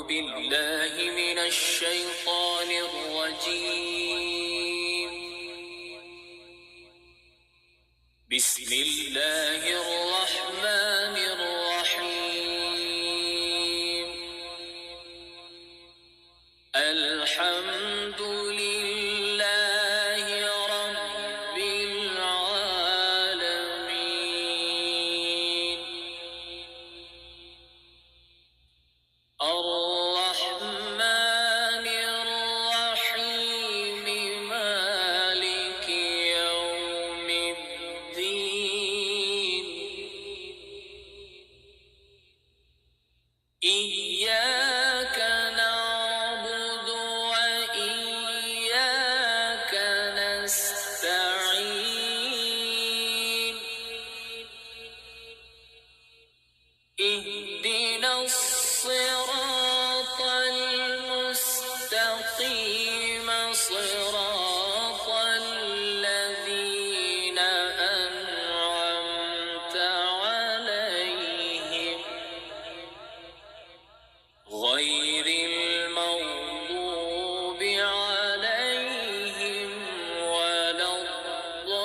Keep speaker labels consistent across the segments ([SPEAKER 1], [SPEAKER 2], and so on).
[SPEAKER 1] بالله من الشيطان الرجيم. بسم الله الرحمن الرحيم. الحمد لله رب العالمين. الرحمن الرحيم مالك يوم الدين. إياك نعبد وإياك نستعين. اهدنا الصراط المستقيم صراط الذين أنعمت عليهم غير المغضوب عليهم ولا الضالين.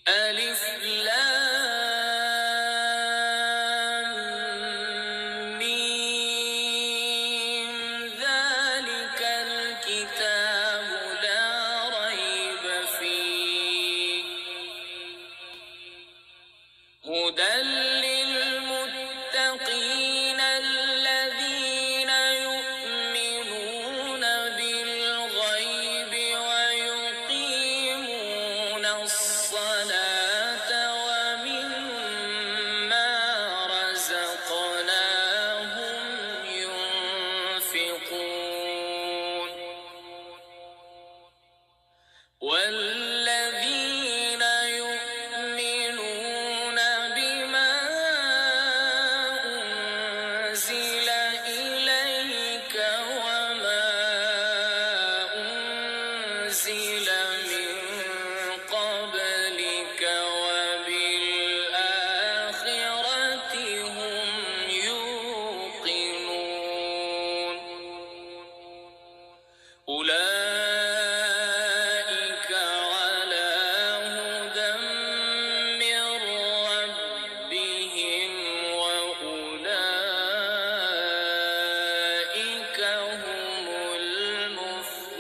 [SPEAKER 1] ألف لام ميم ذلك الكتاب لا ريب فيه هدى للمتقين الذين يؤمنون بالغيب ويقيمون الصلاة ومما رزقناهم ينفقون. والذين يؤمنون بما أنزل إليك وما أنزل من قبلك وبالآخرة هم يوقنون. أولئك على هدى من ربهم وأولئك هم المفلحون.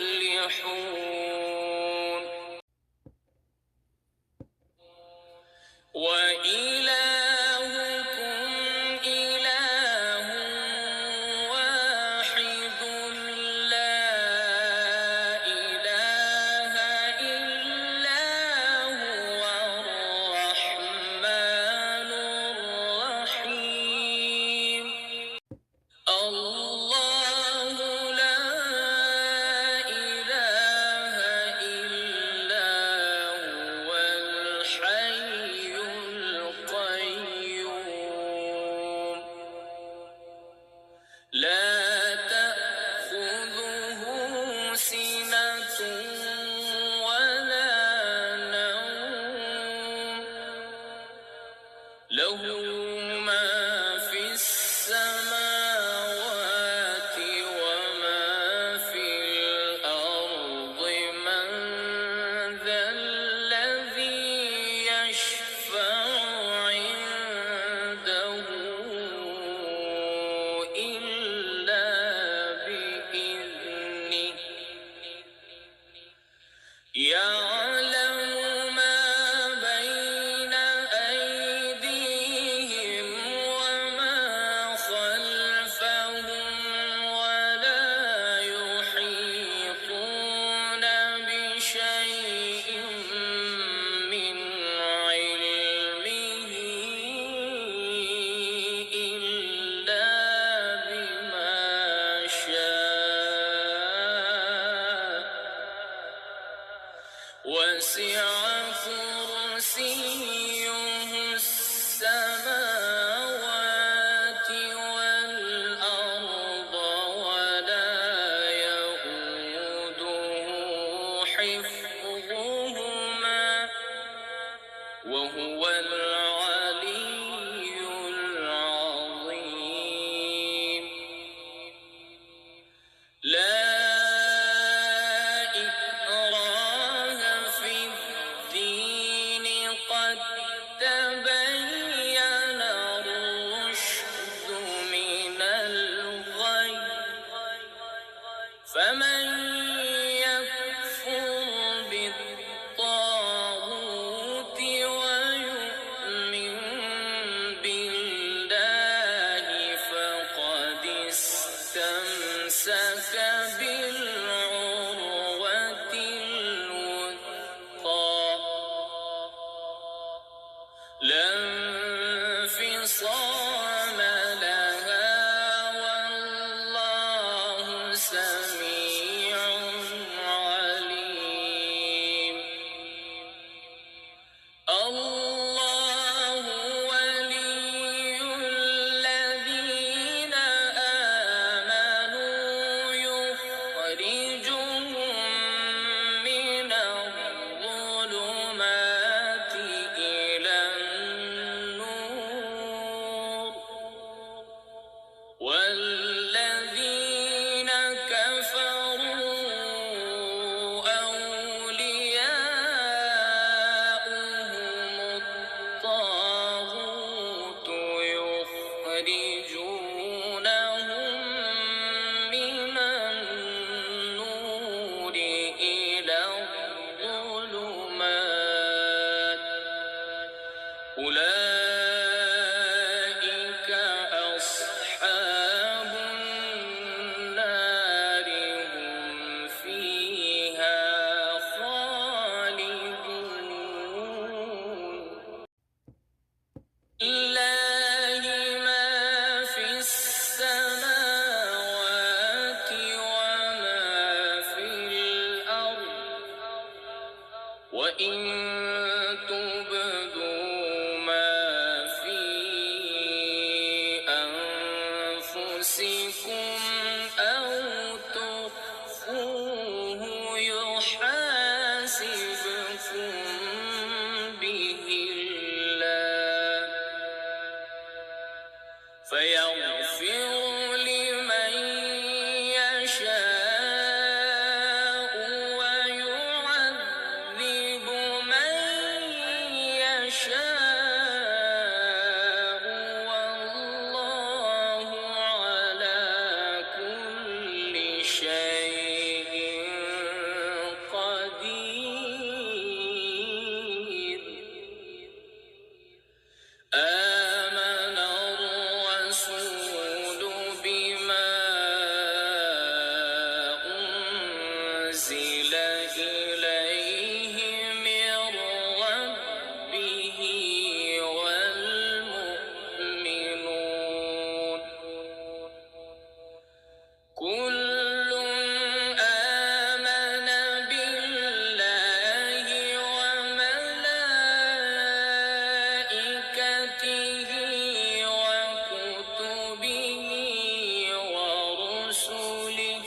[SPEAKER 1] وإلهكم إله واحد لا إله إلا هو الرحمن الرحيم. الله لا إله إلا هو الحي القيوم. لا تأخذه سنة ولا نوم. له ما في السماوات وما في الأرض. من ذا الذي يشفع عنده إلا بإذنه. يعلم ما بين أيديهم وما خلفهم ولا يحيطون بشيء من علمه إلا بما شاء. وسع كرسيه السماوات والأرض ولا يئوده فمن يكفر بالطاغوت ويؤمن بالله فقد استمسك بالعروة الوثقى لا انفصام لها والله سميع عليم الله ولي الذين آمنوا يخرجهم من الظلمات إلى النور والذين كفروا أولياؤهم الطاغوت يخرجونهم من النور إلى الظلمات أولئك أصحاب النار هم فيها خالدون لله ما في السماوات وما في الأرض وإن تبدوا ما في أنفسكم أو تخفوه يحاسبكم به الله فيغفر لمن يشاء ويعذب من يشاء والله على كل شيء قدير آمن الرسول بما أنزل إليه من ربه والمؤمنون كل آمن بالله وملائكته وكتبه ورسله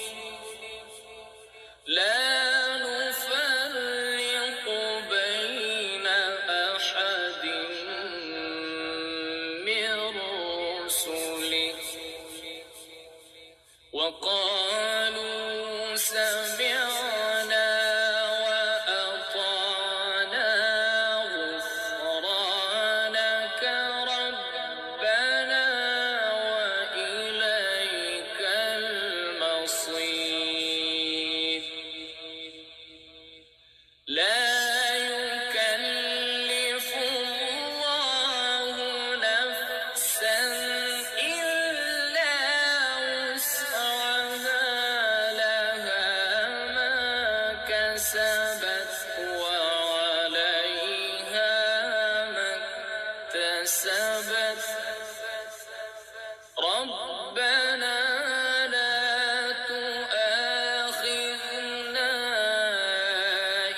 [SPEAKER 1] لا نفرق بين أحد من رسله وقالوا سمعنا وأطعنا غفرانك ربنا وإليك المصير لا يكلف الله نفسا إلا وسعها لها ما كسبت وعليها ما اكتسبت ربنا لا تؤاخذنا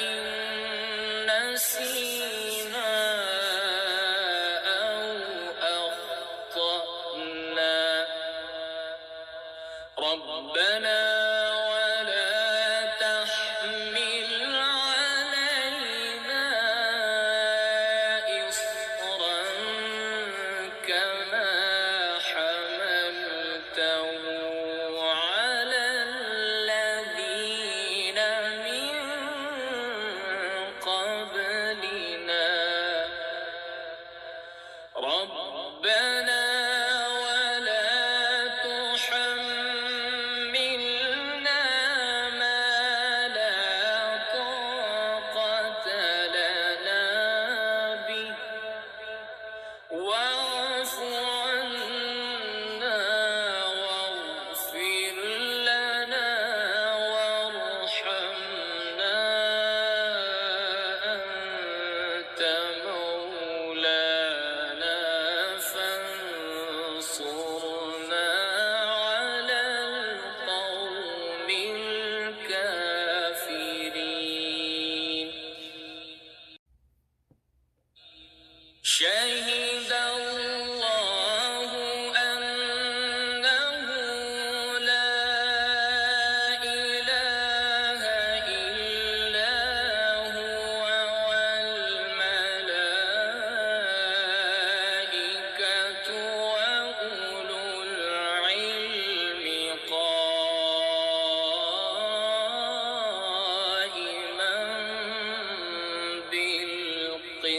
[SPEAKER 1] إن نسينا أو أخطأنا ربنا ولا تحمل علينا إصرا كما حملته على الذين من قبلنا ربنا ولا تحملنا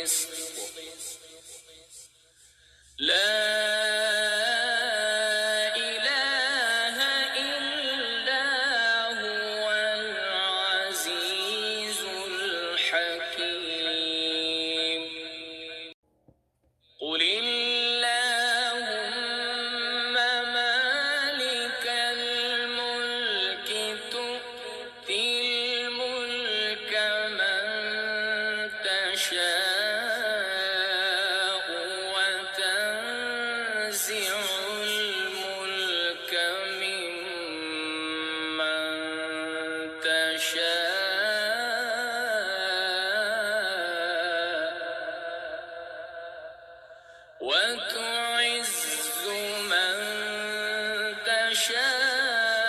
[SPEAKER 1] القسط لا إله إلا هو العزيز الحكيم قل اللهم مالك الملك تؤتي الملك من تشاء وتنزع الملك ممن تشاء وتعز من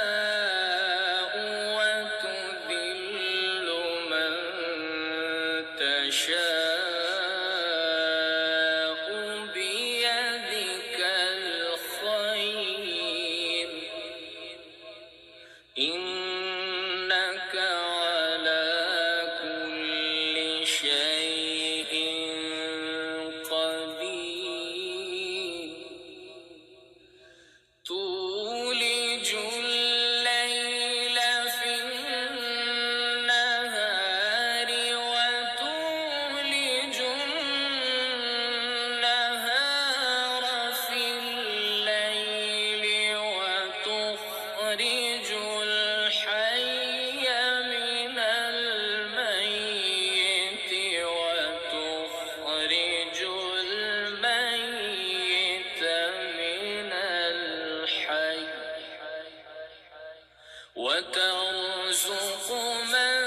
[SPEAKER 1] تشاء وتذل من تشاء بيدك الخير إنك على كل شيء قدير تولج الليل في النهار وتولج النهار في الليل وتخرج الحي من الميت وتخرج الميت من الحي وترزق من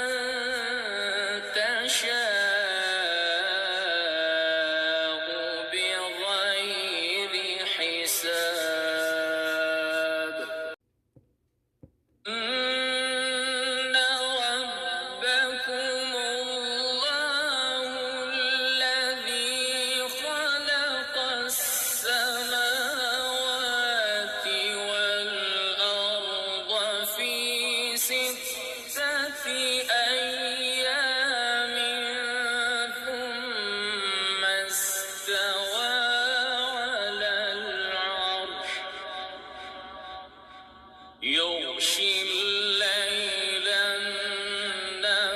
[SPEAKER 1] تشاء بغير حساب إن ربكم الله الذي خلق السماوات والأرض في 6 أيام ثم استوى على العرش يغشي الليل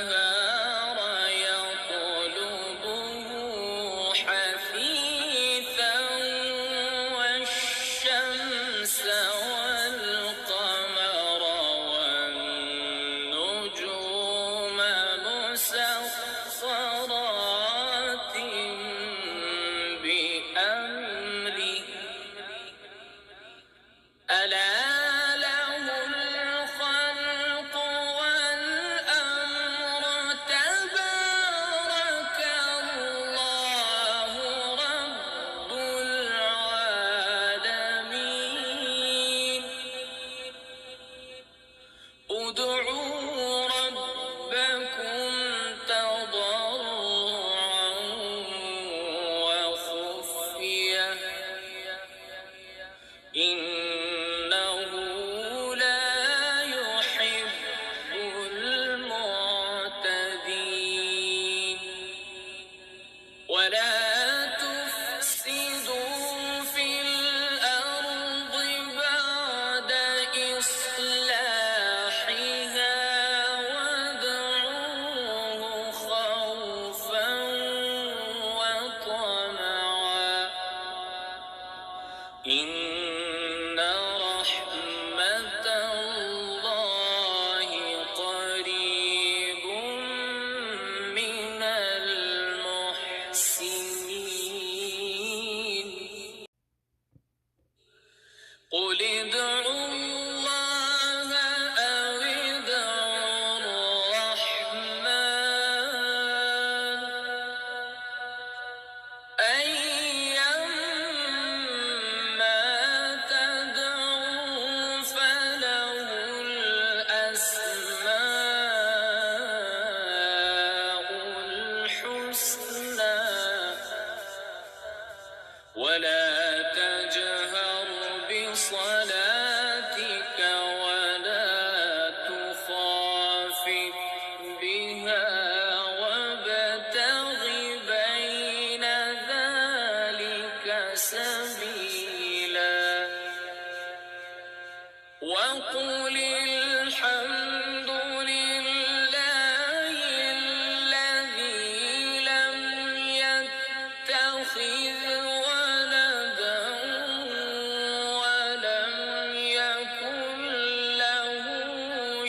[SPEAKER 1] النهار يطلبه حثيثا والشمس والقمر والنجوم مسخرات بأمره ألا له الخلق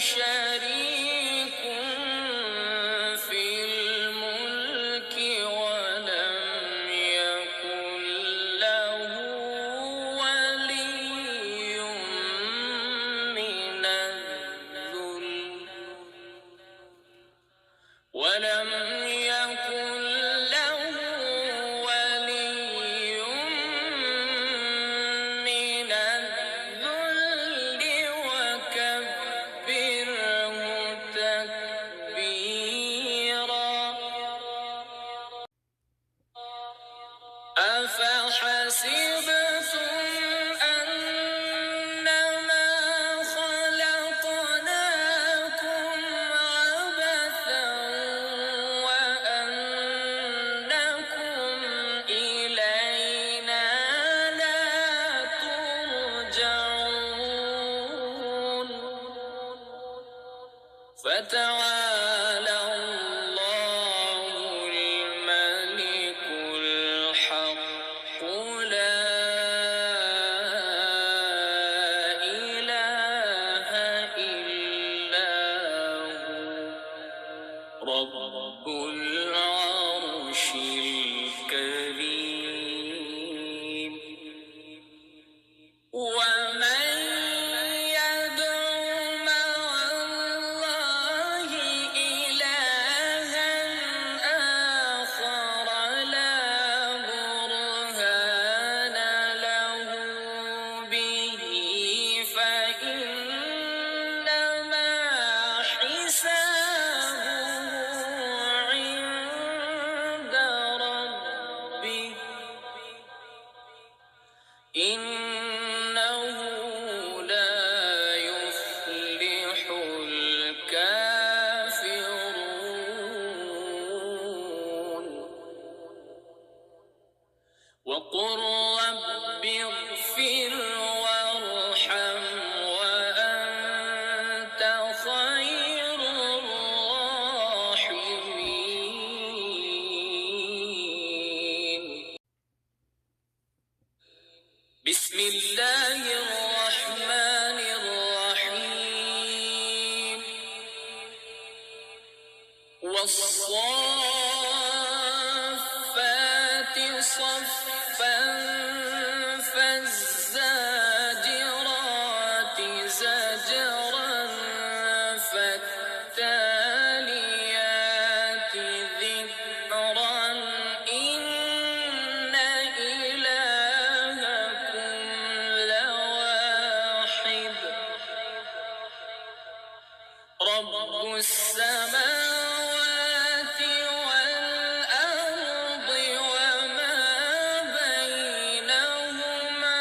[SPEAKER 1] شريك في الملك ولم يكن له ولي من الذل ولم يكن له ولي من الذل وكبره تكبيرا أفحسبتم أنما خلقناكم عبثا وأنكم إلينا لا ترجعون فتعالى الله الملك الحق لا إله إلا هو رب العرش الكريم ومن يدع مع الله إلها آخر لا برهان له به فإنما حسابه عند ربه إنه لا يفلح الكافرون وقل رب اغفر وارحم وأنت خير الراحمين بسم الله الرحمن الرحيم والصافات صفا فالزاجرات زجرا فالتاليات ذكرا إن إلهكم لواحد رب السماوات والأرض وما بينهما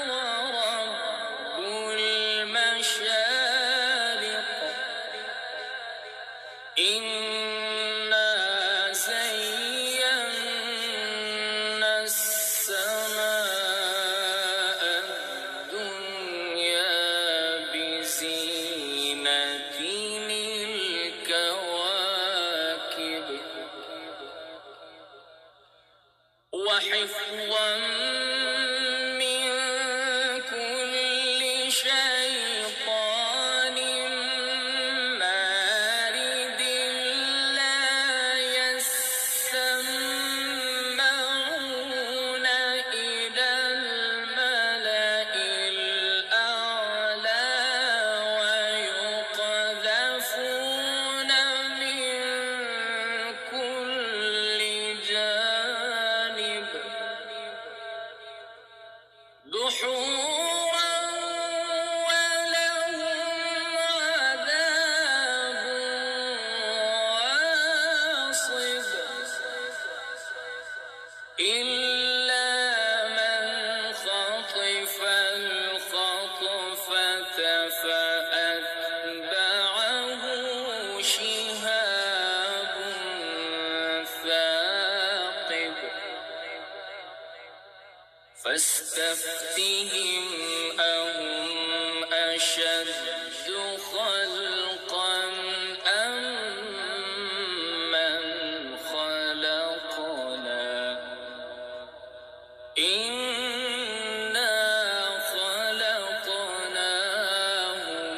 [SPEAKER 1] ورب المشارق إنا زينا السماء الدنيا بزينة الكواكب وحفظا من كل شيطان مارد لا يسمعون إلى الملأ الأعلى ويقذفون من كل جانب دحورا ولهم عذاب واصب إلا من خطف الخطفة فأتبعه شهاب ثاقب فاستفتهم أهم أشد خلقا أم من خلقنا إنا خلقناهم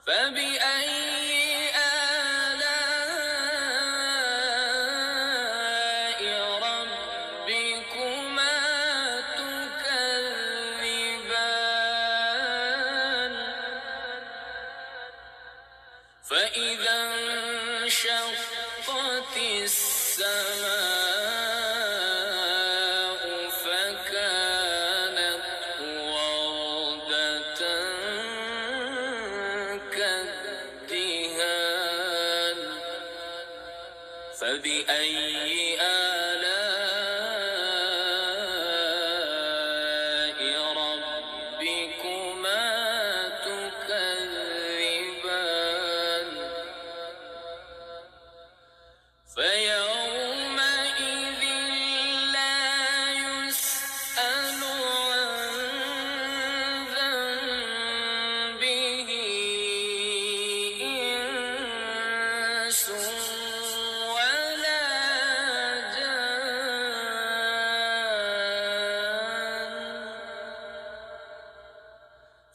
[SPEAKER 1] فبأي آلاء ربكما تكذبان فإذا انشقت السماء فكانت وردة كالدهان فبأي آلاء ربكما تكذبان فيومئذ لا يسأل عن ذنبه إنس ولا جان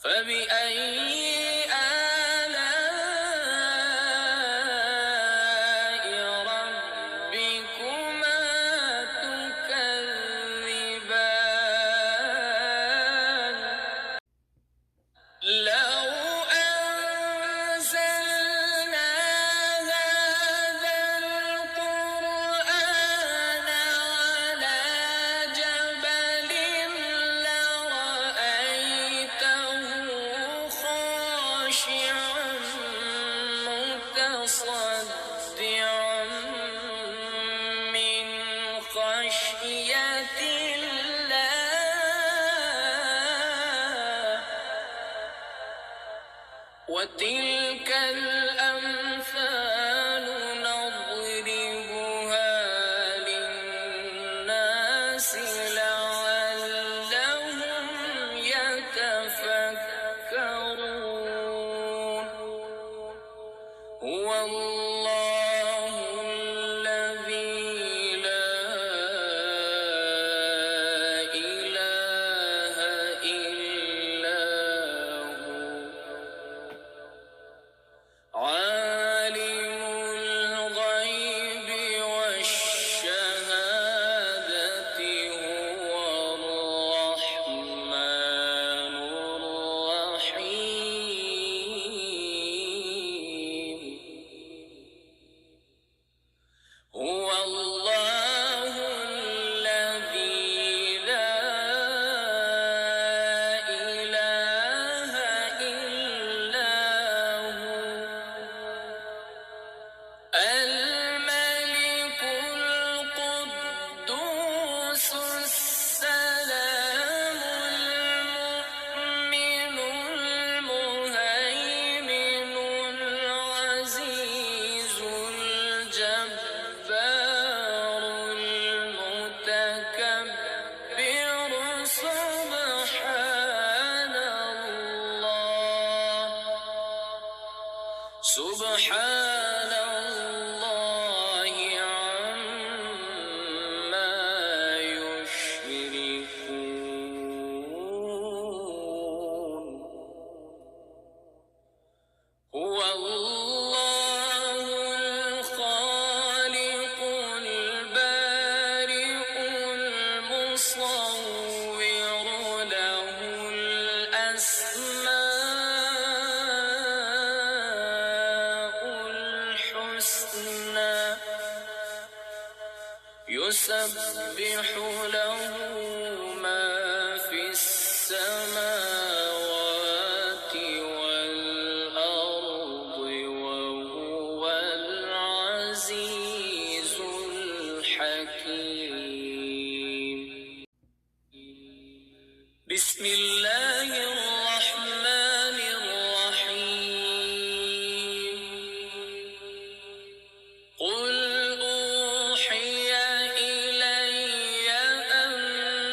[SPEAKER 1] فبأي آلاء ربكما تكذبان لو أنزلنا هذا القرآن على جبل لرأيته خاشعا متصدعا من خشية الله وتلك الأمثال نضربها للناس لعلهم يتفكرون هو الله الذي لا إله إلا هو عالم الغيب والشهادة هو الرحمن الرحيم هو الله الذي لا إله إلا هو الملك القدوس السلام المؤمن المهيمن العزيز الجبار المتكبر سبحان الله عما يشركون هو الله الخالق البارئ المصور له الأسماء الحسنى يسبح له ما في السماوات والأرض وهو العزيز الحكيم بسم الله الرحمن الرحيم قل أوحي إلي أنه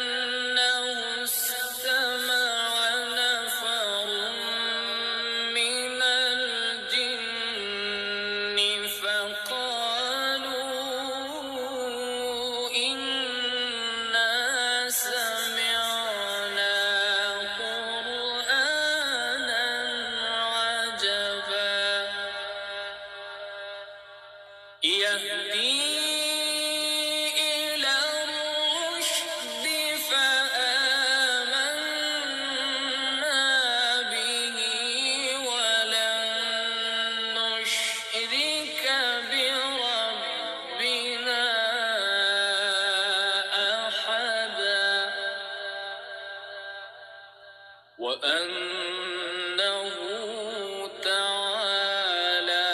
[SPEAKER 1] تعالى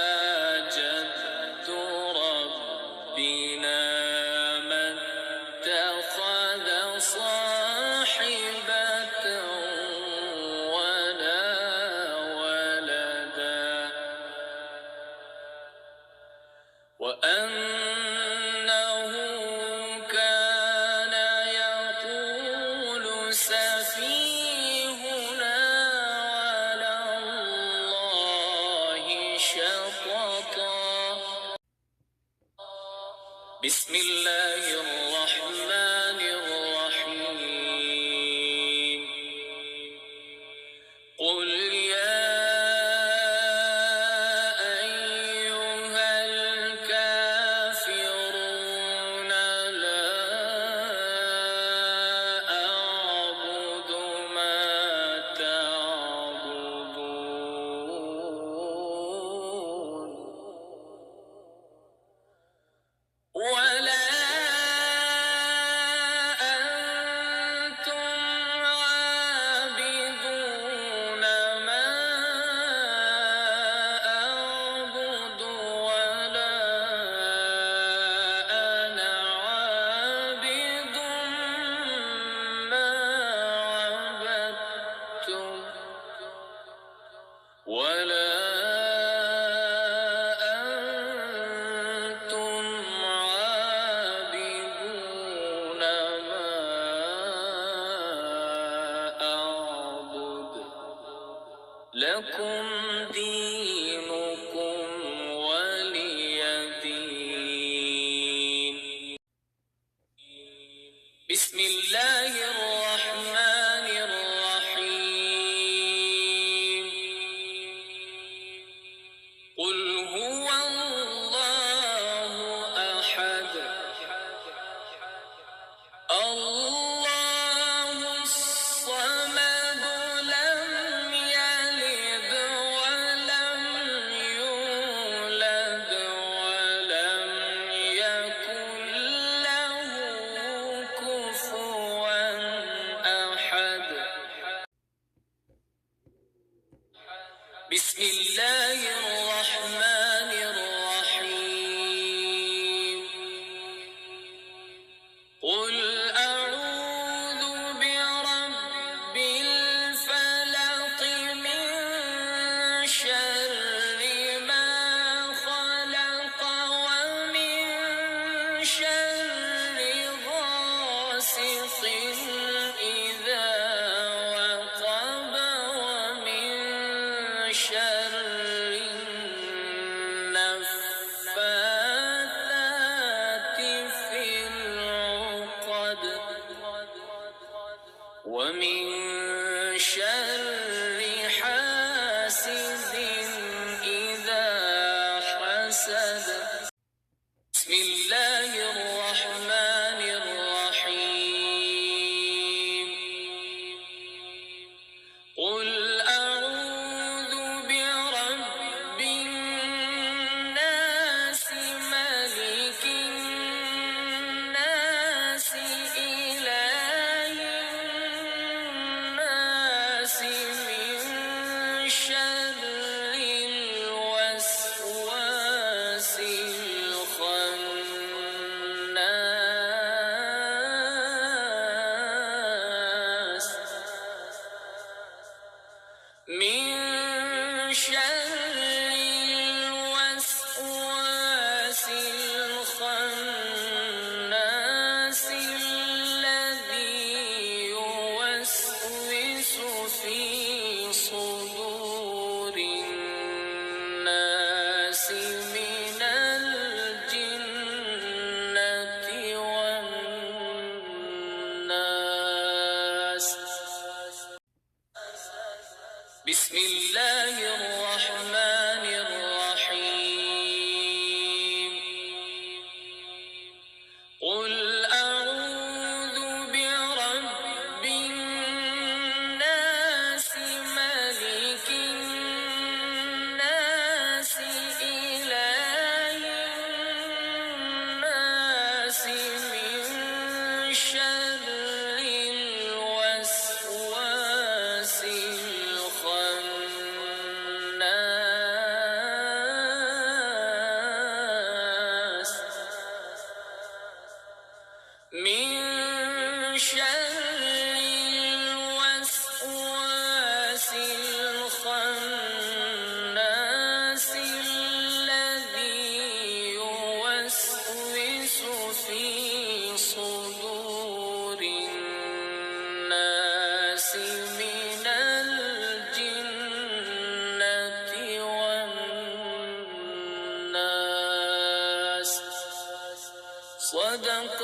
[SPEAKER 1] جد ربنا ما اتخذ صاحبة ولا ولدا وأنه كان يقول سفيهنا على الله شططا بسم الله الرحمن الرحيم قل يا أيها الكافرون لا أعبد ما تعبدون ولا أنتم عابدون ما أعبد ولا أنا عابد ما عبدتم ولا أنتم عابدون ما أعبد لكم دينكم ولي دين بسم الله الرحمن الرحيم قل هو الله أحد الله الصمد لم يلد ولم يولد ولم يكن له كفوا أحد بسم الله الرحمن الرحيم قل أعوذ برب الفلق من شر ما خلق ومن شر غاسق إذا وقب ومن شر النفاثات في العقد ومن شر حاسد إذا حسد بسم الله الرحمن الرحيم قل أعوذ برب الناس ملك الناس إله الناس من شر الوسواس الخناس من شر الوسواس الخناس الذي يوسوس في صدور الناس من الجنة والناس بسم الله الرحمن الرحيم قل أعوذ برب الناس ملك الناس إله الناس من شر الوسواس الخناس شر الوسواس الخناس الذي يوسوس في صدور الناس من الجنة والناس. صدق